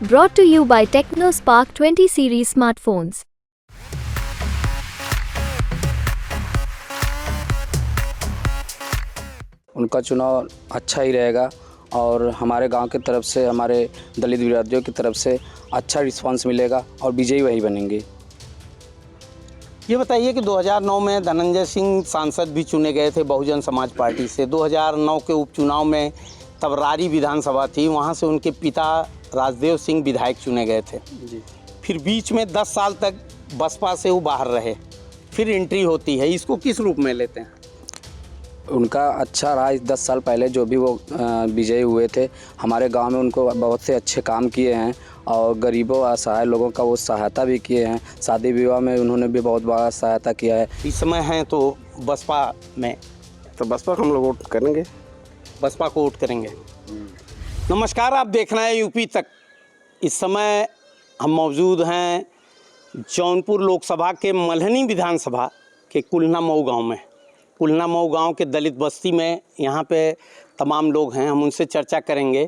Brought to you by TechnoSpark 20 series smartphones. उनका चुनाव अच्छा ही रहेगा और हमारे गांव की तरफ से, हमारे दलित विरोधियों की तरफ से अच्छा रिस्पांस मिलेगा और विजयी वही बनेंगे। ये बताइए कि 2009 में धनंजय सिंह सांसद भी चुने गए थे बहुजन समाज पार्टी से। 2009 के उपचुनाव में तब रारी विधानसभा थी, वहाँ से उनके पिता राजदेव सिंह विधायक चुने गए थे जी। फिर बीच में 10 साल तक बसपा से वो बाहर रहे, फिर एंट्री होती है, इसको किस रूप में लेते हैं? उनका अच्छा रहा। 10 साल पहले जो भी वो विजयी हुए थे, हमारे गांव में उनको बहुत से अच्छे काम किए हैं और गरीबों असहाय लोगों का वो सहायता भी किए हैं। शादी विवाह में उन्होंने भी बहुत बड़ा सहायता किया है। इस समय हैं तो बसपा में, तो बसपा को हम लोग वोट करेंगे, बसपा को वोट करेंगे। नमस्कार, आप देख रहे हैं यूपी तक। इस समय हम मौजूद हैं जौनपुर लोकसभा के मल्हनी विधानसभा के कुल्हना मऊ गाँव में। कुल्हना मऊ गाँव के दलित बस्ती में यहाँ पे तमाम लोग हैं, हम उनसे चर्चा करेंगे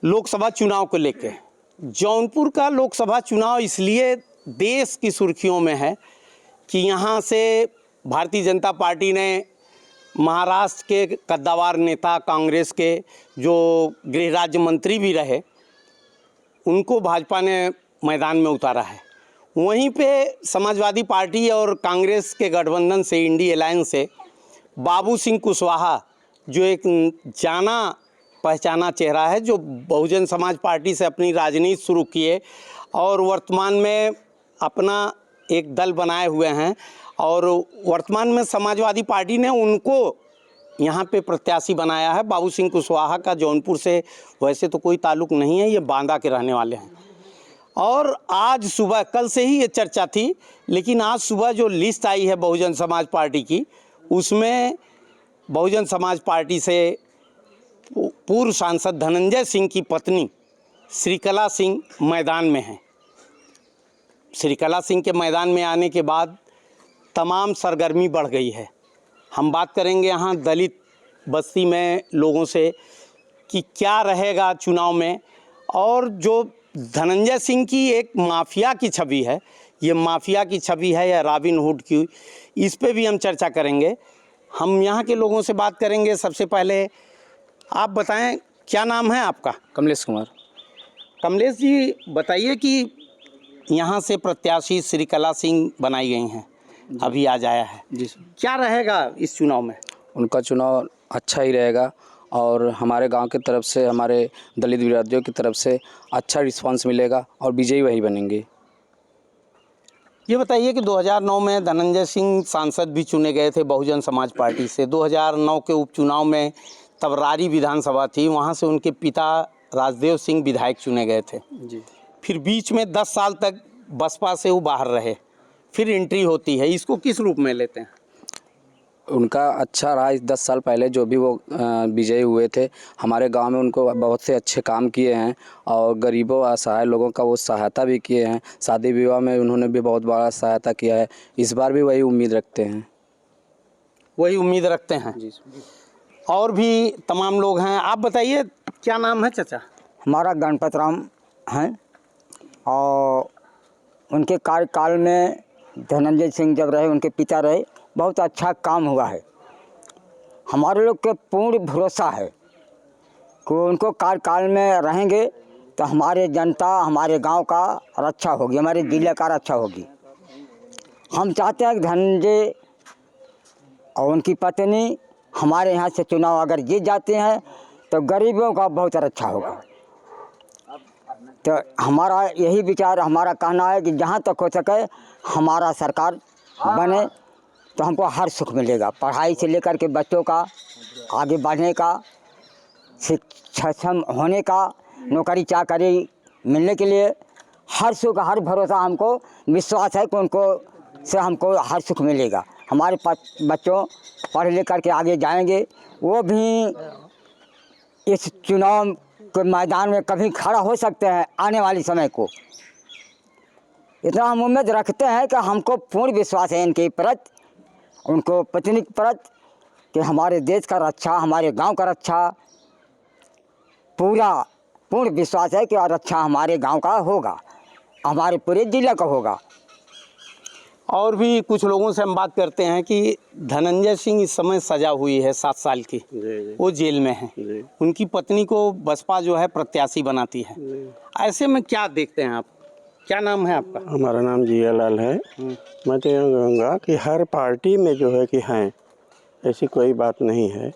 लोकसभा चुनाव को लेके। जौनपुर का लोकसभा चुनाव इसलिए देश की सुर्खियों में है कि यहाँ से भारतीय जनता पार्टी ने महाराष्ट्र के कद्दावर नेता, कांग्रेस के जो गृह राज्य मंत्री भी रहे, उनको भाजपा ने मैदान में उतारा है। वहीं पे समाजवादी पार्टी और कांग्रेस के गठबंधन से, इंडी अलायंस से बाबू सिंह कुशवाहा, जो एक जाना पहचाना चेहरा है, जो बहुजन समाज पार्टी से अपनी राजनीति शुरू किए और वर्तमान में अपना एक दल बनाए हुए हैं और वर्तमान में समाजवादी पार्टी ने उनको यहाँ पे प्रत्याशी बनाया है। बाबू सिंह कुशवाहा का जौनपुर से वैसे तो कोई ताल्लुक़ नहीं है, ये बांदा के रहने वाले हैं। और आज सुबह, कल से ही ये चर्चा थी, लेकिन आज सुबह जो लिस्ट आई है बहुजन समाज पार्टी की, उसमें बहुजन समाज पार्टी से पूर्व सांसद धनंजय सिंह की पत्नी श्रीकला सिंह मैदान में हैं। श्रीकला सिंह के मैदान में आने के बाद तमाम सरगर्मी बढ़ गई है। हम बात करेंगे यहाँ दलित बस्ती में लोगों से कि क्या रहेगा चुनाव में, और जो धनंजय सिंह की एक माफिया की छवि है, ये माफिया की छवि है या रॉबिन हुड की, इस पे भी हम चर्चा करेंगे। हम यहाँ के लोगों से बात करेंगे। सबसे पहले आप बताएं, क्या नाम है आपका? कमलेश कुमार। कमलेश जी, बताइए कि यहाँ से प्रत्याशी श्रीकला सिंह बनाई गई हैं, अभी आज आया है जी। क्या रहेगा इस चुनाव में? उनका चुनाव अच्छा ही रहेगा और हमारे गांव की तरफ से, हमारे दलित विरोधियों की तरफ से अच्छा रिस्पांस मिलेगा और विजयी वही बनेंगे। ये बताइए कि 2009 में धनंजय सिंह सांसद भी चुने गए थे बहुजन समाज पार्टी से। 2009 के उपचुनाव में तब रारी विधानसभा थी, वहाँ से उनके पिता राजदेव सिंह विधायक चुने गए थे जी। फिर बीच में 10 साल तक बसपा से वो बाहर रहे, फिर एंट्री होती है, इसको किस रूप में लेते हैं? उनका अच्छा रहा। 10 साल पहले जो भी वो विजयी हुए थे, हमारे गांव में उनको बहुत से अच्छे काम किए हैं और गरीबों असहाय लोगों का वो सहायता भी किए हैं। शादी विवाह में उन्होंने भी बहुत बड़ा सहायता किया है। इस बार भी वही उम्मीद रखते हैं। वही उम्मीद रखते हैं जी। और भी तमाम लोग हैं। आप बताइए, क्या नाम है चाचा? हमारा गणपत राम हैं और उनके कार्यकाल में धनंजय सिंह जब रहे, उनके पिता रहे, बहुत अच्छा काम हुआ है। हमारे लोग के पूर्ण भरोसा है कि उनको कार्यकाल में रहेंगे तो हमारे जनता, हमारे गांव का रक्षा होगी, हमारे जिले का रक्षा होगी। हम चाहते हैं कि धनंजय और उनकी पत्नी हमारे यहाँ से चुनाव अगर जीत जाते हैं तो गरीबों का बहुत रक्षा होगा। तो हमारा यही विचार, हमारा कहना है कि जहाँ तक हो सके हमारा सरकार बने तो हमको हर सुख मिलेगा। पढ़ाई से लेकर के बच्चों का आगे बढ़ने का, सक्षम होने का, नौकरी चाकरी मिलने के लिए हर सुख, हर भरोसा, हमको विश्वास है कि उनको से हमको हर सुख मिलेगा। हमारे बच्चों पढ़ लिख करके आगे जाएंगे, वो भी इस चुनाव के मैदान में कभी खड़ा हो सकते हैं आने वाले समय को। इतना हम उम्मीद रखते हैं कि हमको पूर्ण विश्वास है इनके प्रति, उनको पत्नी के प्रति, कि हमारे देश का रक्षा, हमारे गांव का रक्षा पूरा पूर्ण विश्वास है कि और अच्छा हमारे गांव का होगा, हमारे पूरे जिला का होगा। और भी कुछ लोगों से हम बात करते हैं कि धनंजय सिंह इस समय सजा हुई है 7 साल की, जी। वो जेल में है। जी। उनकी पत्नी को बसपा जो है प्रत्याशी बनाती है। ऐसे में क्या देखते हैं आप? क्या नाम है आपका? हमारा नाम जियालाल है। मैं तो ये कहूँगा कि हर पार्टी में जो है कि हैं, ऐसी कोई बात नहीं है,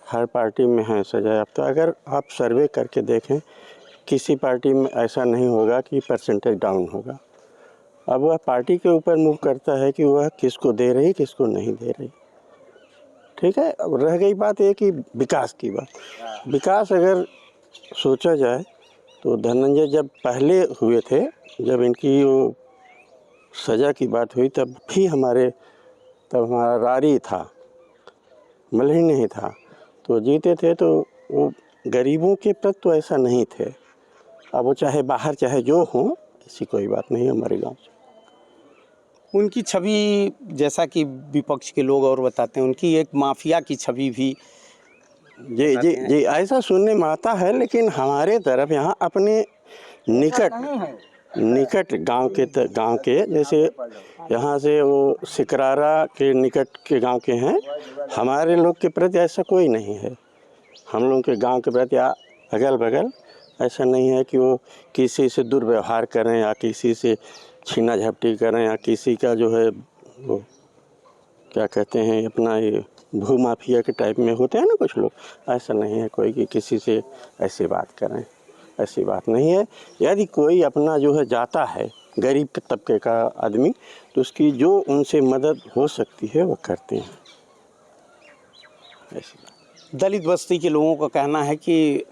हर पार्टी में हैं सजा याफ्ता। अगर आप सर्वे करके देखें, किसी पार्टी में ऐसा नहीं होगा कि परसेंटेज डाउन होगा। अब वह पार्टी के ऊपर मूव करता है कि वह किसको दे रही, किसको नहीं दे रही। ठीक है। अब रह गई बात ये कि विकास की बात, विकास अगर सोचा जाए तो धनंजय जब पहले हुए थे, जब इनकी वो सज़ा की बात हुई, तब हमारा रारी था, मल्ही नहीं था, तो जीते थे। तो वो गरीबों के प्रति तो ऐसा नहीं थे। अब वो चाहे बाहर चाहे जो हो, ऐसी कोई बात नहीं हमारे गांव से। उनकी छवि, जैसा कि विपक्ष के लोग और बताते हैं, उनकी एक माफिया की छवि भी जी जी जी, ऐसा सुनने में आता है, लेकिन हमारे तरफ यहाँ अपने निकट गांव के जैसे यहाँ से वो सिकरारा के निकट के गांव के हैं, हमारे लोग के प्रति ऐसा कोई नहीं है। हम लोग के गांव के प्रति अगल बगल ऐसा नहीं है कि वो किसी से दुर्व्यवहार करें या किसी से छीना झपटी करें या किसी का जो है वो क्या कहते हैं अपना ये भू माफिया के टाइप में होते हैं ना कुछ लोग, ऐसा नहीं है कोई कि किसी से ऐसी बात करें, ऐसी बात नहीं है। यदि कोई अपना जो है जाता है गरीब तबके का आदमी, तो उसकी जो उनसे मदद हो सकती है वो करते हैं, ऐसी बात। दलित बस्ती के लोगों का कहना है कि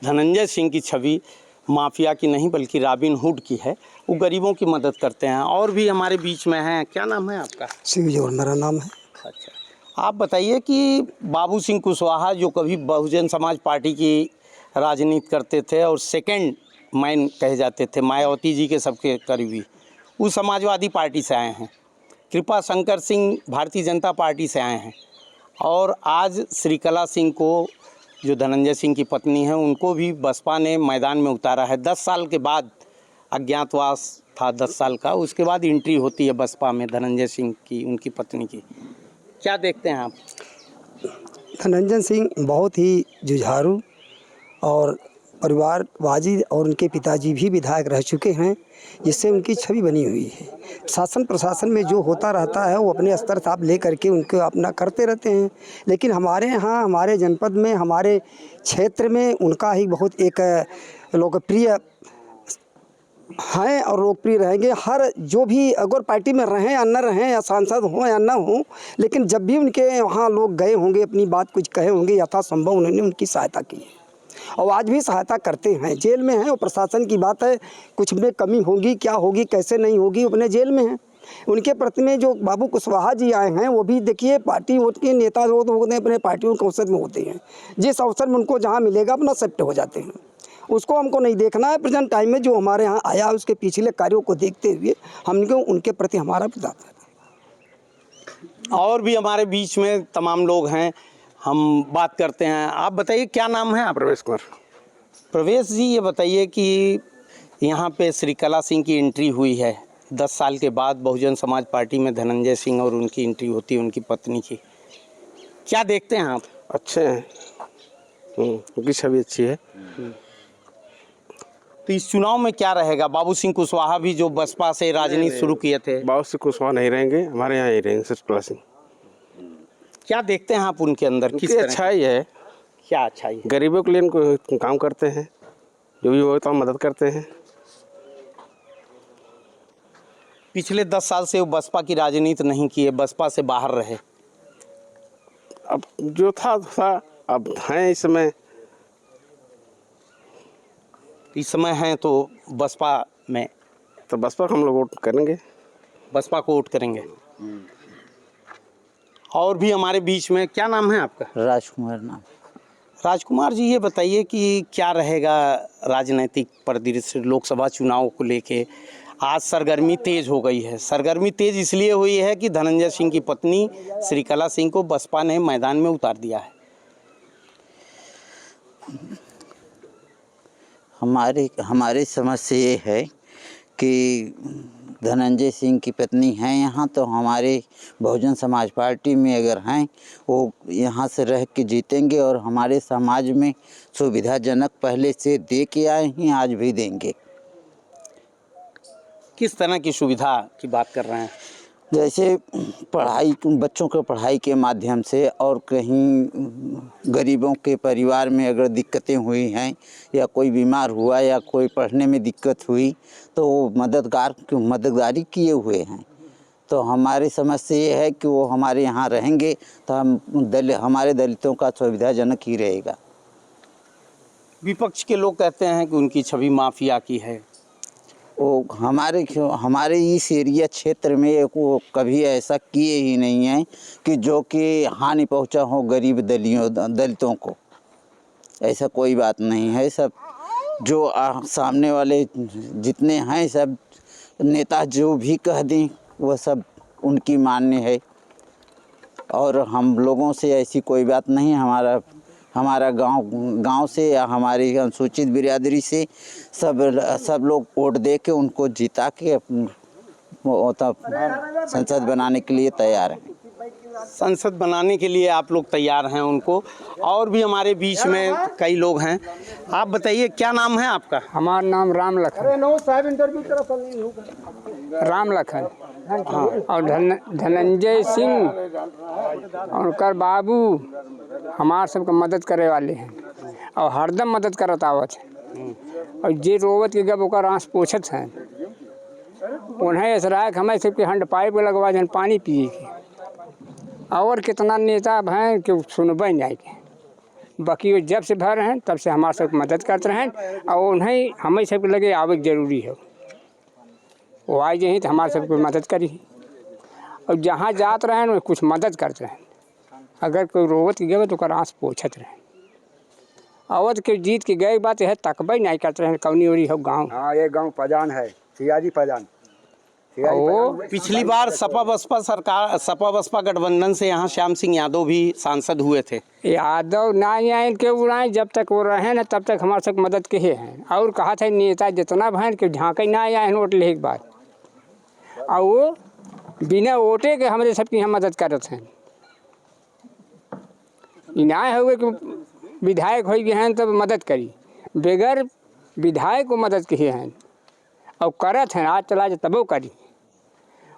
धनंजय सिंह की छवि माफिया की नहीं बल्कि रॉबिन हुड की है, वो गरीबों की मदद करते हैं। और भी हमारे बीच में हैं। क्या नाम है आपका? शिवजोर मेरा नाम है। अच्छा, आप बताइए कि बाबू सिंह कुशवाहा जो कभी बहुजन समाज पार्टी की राजनीति करते थे और सेकंड मैन कहे जाते थे, मायावती जी के सबके करीबी, वो समाजवादी पार्टी से आए हैं। कृपा शंकर सिंह भारतीय जनता पार्टी से आए हैं। और आज श्रीकला सिंह को, जो धनंजय सिंह की पत्नी है, उनको भी बसपा ने मैदान में उतारा है। 10 साल के बाद अज्ञातवास था 10 साल का, उसके बाद एंट्री होती है बसपा में धनंजय सिंह की, उनकी पत्नी की। क्या देखते हैं आप? धनंजय सिंह बहुत ही जुझारू और परिवारवादी, और उनके पिताजी भी विधायक रह चुके हैं, जिससे उनकी छवि बनी हुई है। शासन प्रशासन में जो होता रहता है वो अपने स्तर से आप ले करके उनको अपना करते रहते हैं, लेकिन हमारे यहाँ, हमारे जनपद में, हमारे क्षेत्र में उनका ही बहुत एक लोकप्रिय हैं और लोकप्रिय रहेंगे। हर जो भी अगर पार्टी में रहें या न रहें, या सांसद हों या न हों, लेकिन जब भी उनके वहाँ लोग गए होंगे, अपनी बात कुछ कहे होंगे, यथासंभव उन्होंने उनकी सहायता की है और आज भी सहायता करते हैं। जेल में हैं और प्रशासन की बात है, कुछ में कमी होगी, क्या होगी, कैसे नहीं होगी, अपने जेल में हैं। उनके प्रति में जो बाबू कुशवाहा जी आए हैं, वो भी देखिए पार्टी वोट के नेता जो होते हैं अपने पार्टियों के अवसर में होते हैं, जिस अवसर में उनको जहाँ मिलेगा अपना शिफ्ट हो जाते हैं। उसको हमको नहीं देखना है। प्रेजेंट टाइम में जो हमारे यहाँ आया, उसके पिछले कार्यों को देखते हुए हमको उनके प्रति हमारा विचार है। और भी हमारे बीच में तमाम लोग हैं, हम बात करते हैं। आप बताइए, क्या नाम है आप? प्रवेश कुमार। प्रवेश जी, ये बताइए कि यहाँ पे श्रीकला सिंह की एंट्री हुई है 10 साल के बाद बहुजन समाज पार्टी में धनंजय सिंह, और उनकी एंट्री होती है उनकी पत्नी की। क्या देखते हैं आप? अच्छे हैं, उनकी छवि अच्छी है। तो इस चुनाव में क्या रहेगा? बाबू सिंह कुशवाहा भी जो बसपा से राजनीति शुरू किए थे। बाबू सिंह कुशवाहा नहीं रहेंगे, हमारे यहाँ ही रहेंगे श्रीकला सिंह। क्या देखते हैं आप उनके अंदर? किस तरह अच्छाई है, क्या अच्छाई है? गरीबों के लिए उनको काम करते हैं, जो भी होता है मदद करते हैं। पिछले 10 साल से वो बसपा की राजनीति नहीं की है, बसपा से बाहर रहे। अब जो था, अब हैं इस समय हैं तो बसपा में, तो बसपा हम लोग वोट करेंगे, बसपा को वोट करेंगे। और भी हमारे बीच में, क्या नाम है आपका? राजकुमार नाम। राजकुमार जी, ये बताइए कि क्या रहेगा राजनीतिक परिदृश्य लोकसभा चुनाव को लेके? आज सरगर्मी तेज हो गई है। सरगर्मी तेज इसलिए हुई है कि धनंजय सिंह की पत्नी श्रीकला सिंह को बसपा ने मैदान में उतार दिया है। हमारी समस्या ये है कि धनंजय सिंह की पत्नी हैं यहाँ, तो हमारे बहुजन समाज पार्टी में अगर हैं वो यहाँ से रह के जीतेंगे और हमारे समाज में सुविधाजनक पहले से दे के आए हैं, आज भी देंगे। किस तरह की सुविधा की बात कर रहे हैं? जैसे पढ़ाई, बच्चों के पढ़ाई के माध्यम से, और कहीं गरीबों के परिवार में अगर दिक्कतें हुई हैं या कोई बीमार हुआ या कोई पढ़ने में दिक्कत हुई तो वो मददगारी किए हुए हैं। तो हमारी समस्या ये है कि वो हमारे यहाँ रहेंगे तो हमारे दलितों का सुविधाजनक ही रहेगा। विपक्ष के लोग कहते हैं कि उनकी छवि माफिया की है। वो हमारे इस एरिया क्षेत्र में वो कभी ऐसा किए ही नहीं हैं कि जो कि हानि पहुंचा हो गरीब दलितों को। ऐसा कोई बात नहीं है। सब जो सामने वाले जितने हैं सब नेता जो भी कह दें वो सब उनकी मान्य है, और हम लोगों से ऐसी कोई बात नहीं। हमारा गांव से या हमारी अनुसूचित बिरादरी से सब लोग वोट दे के उनको जिता के संसद बनाने के लिए तैयार हैं। संसद बनाने के लिए आप लोग तैयार हैं उनको। और भी हमारे बीच में कई लोग हैं। आप बताइए क्या नाम है आपका? हमारा नाम राम लखन। राम लखन और धनंजय सिंह और उनकर बाबू हमार सबके मदद करे वाले हैं और हरदम मदद करत आवत है। और जे रोवत के जब ओकर आँस पोछत हैं उन्हें ऐसा हमें सबके हंड पाइप लगवा जन पानी पिए के। और कितना नेता हैं कि सुनबे नहीं के, बाकी वो जब से भर हैं तब से हमारे सब मदद करते हैं और उन्हें हमें सबके लगे आवे जरूरी है। वो आए जहीं तो हमारे सबको मदद करी और जहाँ जात रहें वो कुछ मदद करते हैं। अगर कोई रोवत के गए तो कर आँस पोछत रहे। अवध के जीत के गए बात है तकबई नहीं करते हैं कौनी ओरी हो गाँव। हाँ, ये गांव पजान है, सियाजी पजान। पिछली बार सपा बसपा गठबंधन से यहाँ श्याम सिंह यादव भी सांसद हुए थे। यादव ना आए के उड़ाएं, जब तक वो रहे ना तब तक हमारे सब मदद के हैं। और कहा था नेता जितना भैन के झाँके ना आए वोट ले एक बार, और वो बिना वोटे के हमारे सबकी यहाँ मदद करते हैं। इनाय हुए कि विधायक हो गए हैं तब मदद करी, बगैर विधायक को मदद किए हैं और करत हैं। आज चला जाए तबो करी।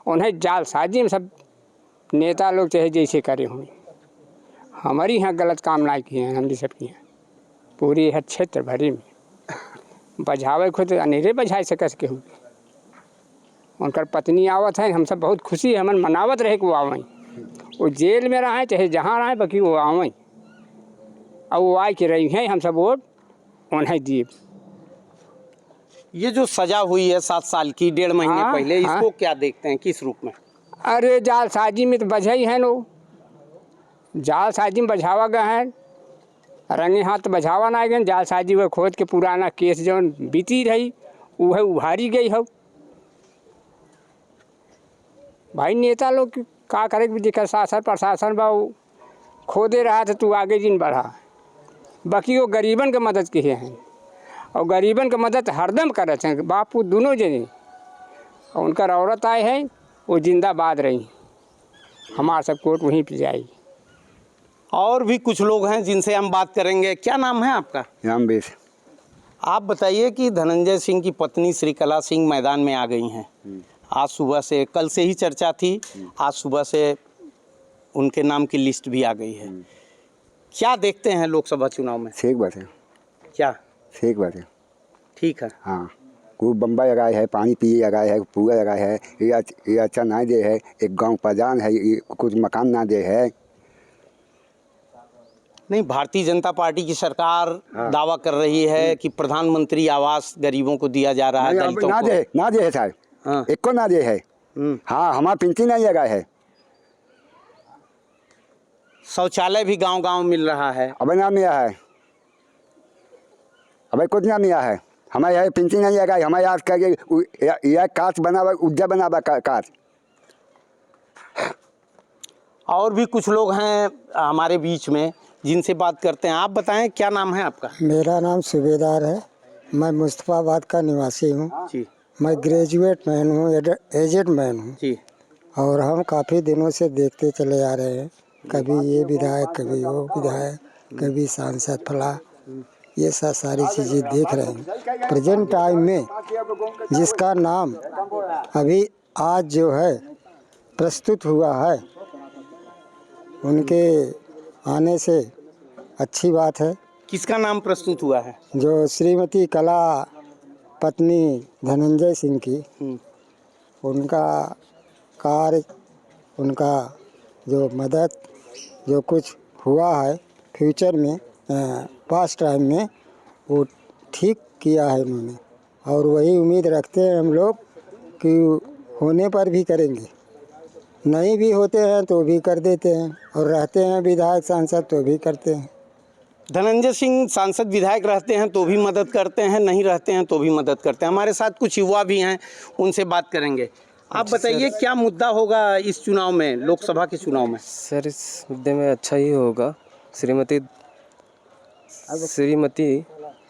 उन्हें जालसाजी में सब नेता लोग चाहे जैसे करे होंगे, हमारी यहाँ गलत काम ना किए हैं। हम सबकी यहाँ पूरी है क्षेत्र भरी में बझावे खुद अनेरे बझाए सकस के होंगे। उनकर पत्नी आवत है, हम सब बहुत खुशी है, हमन मनावत रहे कि वो आवें। वो जेल में रहें चाहे जहाँ रहें बाकी वो आवें और वो आए के रही हैं। हम सब वोट उन्हें दिए। ये जो सजा हुई है 7 साल की 1.5 महीने पहले, इसको क्या देखते हैं, किस रूप में? अरे जालसाजी में तो बझाई है नो, जालसाजी में बझावा गए हैं। रंगे हाथ तो बझावा ना गए, जालसाजी वह खोद के पुराना केस जो बीती रही वह उभारी गई हो। भाई नेता लोग का करे भी दिक्कत, शासन प्रशासन बा खोदे रहा था तू आगे जिन बढ़ा। बाकी वो गरीबन के मदद किए हैं और गरीबन के मदद हरदम करते हैं। बापू दोनों जने और उनकर औरत आए हैं वो जिंदाबाद रही। हमारा सब कोर्ट वहीं पे जाएगी। और भी कुछ लोग हैं जिनसे हम बात करेंगे। क्या नाम है आपका? रामवीर। आप बताइए कि धनंजय सिंह की पत्नी श्रीकला सिंह मैदान में आ गई हैं। आज सुबह से, कल से ही चर्चा थी, आज सुबह से उनके नाम की लिस्ट भी आ गई है। क्या देखते हैं लोकसभा चुनाव में? ठीक बात है। क्या ठीक बात है? ठीक है। हाँ, खूब बम्बा लगाए है, पानी पिए लगाए है, पूरा लगाए है। ये अच्छा ना दे है। एक गांव पजान है, ये कुछ मकान ना दे है। नहीं, भारतीय जनता पार्टी की सरकार दावा कर रही है कि प्रधानमंत्री आवास गरीबों को दिया जा रहा है, दलितों ना को। दे है साहब। हाँ। एक को ना दे है। हाँ, हमारा पिंची नहीं लगाए है। शौचालय भी गांव-गांव मिल रहा है। अब ना मिला है, अब कुछ ना मिला है। हमारे यहाँ पिंची नहीं लगाई। हमारे यहाँ करके यह काच बना हुआ, उद्या बना हुआ काच। और भी कुछ लोग हैं हमारे बीच में जिनसे बात करते हैं। आप बताएं क्या नाम है आपका? मेरा नाम सूबेदार है। मैं मुस्तफ़ाबाद का निवासी हूँ। जी मैं ग्रेजुएट मैन हूँ, एजेड मैन हूँ। जी। और हम काफ़ी दिनों से देखते चले आ रहे हैं, कभी ये विधायक, कभी वो विधायक, कभी सांसद फला, ये सब सारी चीज़ें देख रहे हैं। प्रेजेंट टाइम में जिसका नाम अभी आज जो है प्रस्तुत हुआ है, उनके आने से अच्छी बात है। किसका नाम प्रस्तुत हुआ है? जो श्रीमती कला पत्नी धनंजय सिंह की, उनका कार्य, उनका जो मदद, जो कुछ हुआ है फ्यूचर में, पास्ट टाइम में, वो ठीक किया है उन्होंने। और वही उम्मीद रखते हैं हम लोग कि होने पर भी करेंगे, नहीं भी होते हैं तो भी कर देते हैं, और रहते हैं विधायक सांसद तो भी करते हैं। धनंजय सिंह सांसद विधायक रहते हैं तो भी मदद करते हैं, नहीं रहते हैं तो भी मदद करते हैं। हमारे साथ कुछ युवा भी हैं, उनसे बात करेंगे। आप बताइए क्या मुद्दा होगा इस चुनाव में, लोकसभा के चुनाव में? सर इस मुद्दे में अच्छा ही होगा। श्रीमती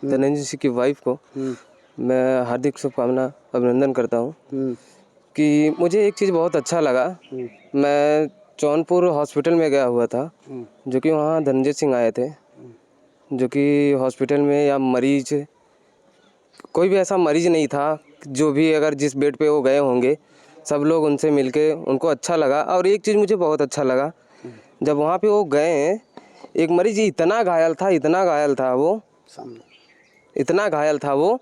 धनंजय सिंह की वाइफ को मैं हार्दिक शुभकामना अभिनंदन करता हूँ कि मुझे एक चीज़ बहुत अच्छा लगा। मैं जौनपुर हॉस्पिटल में गया हुआ था, जो कि वहाँ धनंजय सिंह आए थे, जो कि हॉस्पिटल में या मरीज, कोई भी ऐसा मरीज नहीं था जो भी अगर जिस बेड पे वो गए होंगे, सब लोग उनसे मिलके उनको अच्छा लगा। और एक चीज़ मुझे बहुत अच्छा लगा, जब वहाँ पे वो गए, एक मरीज इतना घायल था, इतना घायल था वो, इतना घायल था वो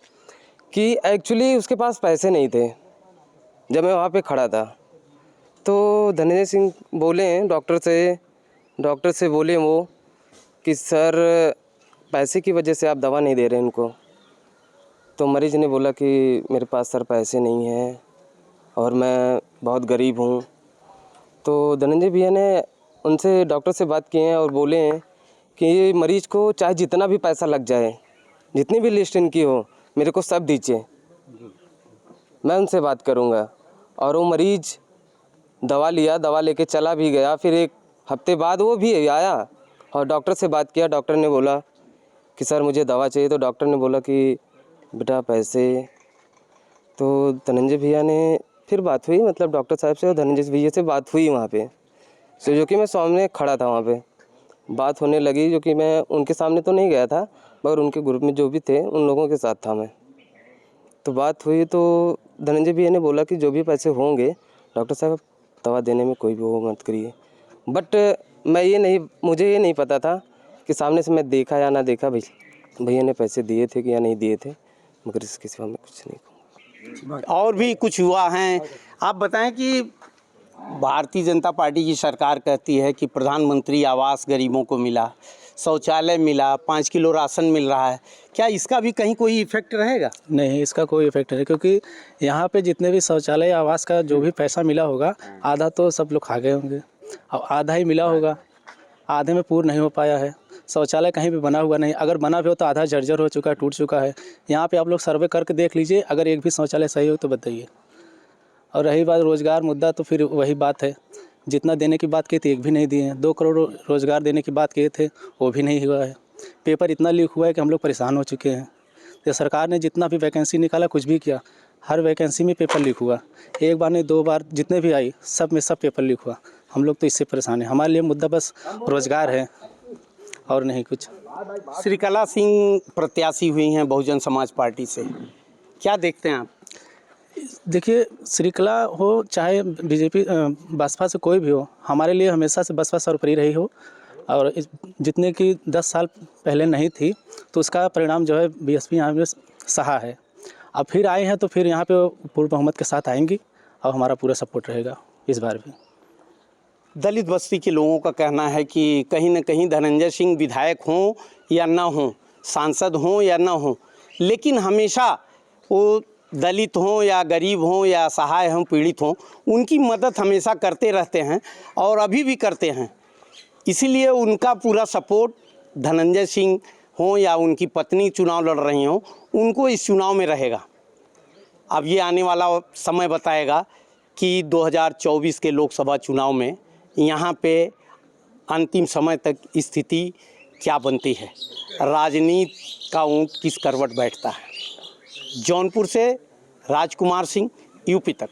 कि एक्चुअली उसके पास पैसे नहीं थे। जब मैं वहाँ पे खड़ा था तो धनंजय सिंह बोले डॉक्टर से बोले वो कि सर पैसे की वजह से आप दवा नहीं दे रहे इनको। तो मरीज ने बोला कि मेरे पास सर पैसे नहीं हैं और मैं बहुत गरीब हूँ। तो धनंजय भैया ने उनसे, डॉक्टर से बात किए हैं और बोले हैं कि ये मरीज़ को चाहे जितना भी पैसा लग जाए, जितनी भी लिस्ट इनकी हो, मेरे को सब दीजिए, मैं उनसे बात करूँगा। और वो मरीज़ दवा लिया, दवा लेके चला भी गया। फिर एक हफ्ते बाद वो भी आया और डॉक्टर से बात किया। डॉक्टर ने बोला कि सर मुझे दवा चाहिए। तो डॉक्टर ने बोला कि बेटा पैसे। तो धनंजय भैया ने फिर बात हुई, मतलब डॉक्टर साहब से और धनंजय भैया से बात हुई वहाँ पे, सो जो कि मैं सामने खड़ा था, वहाँ पे बात होने लगी। जो कि मैं उनके सामने तो नहीं गया था, मगर उनके ग्रुप में जो भी थे उन लोगों के साथ था मैं। तो बात हुई तो धनंजय भैया ने बोला कि जो भी पैसे होंगे डॉक्टर साहब दवा देने में कोई भी वो मत करिए। बट मुझे ये नहीं पता था कि सामने से मैं देखा या ना देखा, भैया ने पैसे दिए थे कि या नहीं दिए थे, मगर इसके सिवा मैं कुछ नहीं कहूँगा। और भी कुछ युवा हैं, आप बताएं कि भारतीय जनता पार्टी की सरकार कहती है कि प्रधानमंत्री आवास गरीबों को मिला, शौचालय मिला, 5 किलो राशन मिल रहा है, क्या इसका भी कहीं कोई इफेक्ट रहेगा? नहीं, इसका कोई इफेक्ट नहीं, क्योंकि यहाँ पे जितने भी शौचालय आवास का जो भी पैसा मिला होगा, आधा तो सब लोग खा गए होंगे और आधा ही मिला होगा, आधे में पूर्ण नहीं हो पाया है। शौचालय कहीं भी बना हुआ नहीं, अगर बना भी हो तो आधा जर्जर हो चुका है, टूट चुका है। यहाँ पे आप लोग सर्वे करके देख लीजिए, अगर एक भी शौचालय सही हो तो बताइए। और रही बात रोज़गार मुद्दा, तो फिर वही बात है, जितना देने की बात की थी एक भी नहीं दिए हैं। 2 करोड़ रोज़गार देने की बात किए थे, वो भी नहीं हुआ है। पेपर इतना लीक हुआ है कि हम लोग परेशान हो चुके हैं। तो सरकार ने जितना भी वैकेंसी निकाला, कुछ भी किया, हर वैकेंसी में पेपर लीक हुआ। एक बार नहीं 2 बार, जितने भी आई सब में सब पेपर लीक हुआ। हम लोग तो इससे परेशान हैं। हमारे लिए मुद्दा बस रोज़गार है और नहीं कुछ। श्री कला सिंह प्रत्याशी हुई हैं बहुजन समाज पार्टी से, क्या देखते हैं आप? देखिए, श्रीकला हो चाहे बीजेपी बसपा से कोई भी हो, हमारे लिए हमेशा से बसपा सर्वोपरि रही हो। और जितने की 10 साल पहले नहीं थी, तो उसका परिणाम जो है बीएसपी यहाँ में सहा है। अब फिर आए हैं तो फिर यहाँ पे पूर्ण बहुमत के साथ आएंगी और हमारा पूरा सपोर्ट रहेगा इस बार भी। दलित बस्ती के लोगों का कहना है कि कहीं न कहीं धनंजय सिंह विधायक हों या ना हों, सांसद हों या ना हों, लेकिन हमेशा वो दलित हों या गरीब हों या असहाय हों, पीड़ित हों, उनकी मदद हमेशा करते रहते हैं और अभी भी करते हैं। इसीलिए उनका पूरा सपोर्ट, धनंजय सिंह हों या उनकी पत्नी चुनाव लड़ रही हों, उनको इस चुनाव में रहेगा। अब ये आने वाला समय बताएगा कि 2024 के लोकसभा चुनाव में यहाँ पे अंतिम समय तक स्थिति क्या बनती है, राजनीति का ऊंट किस करवट बैठता है। जौनपुर से राजकुमार सिंह, यूपी तक।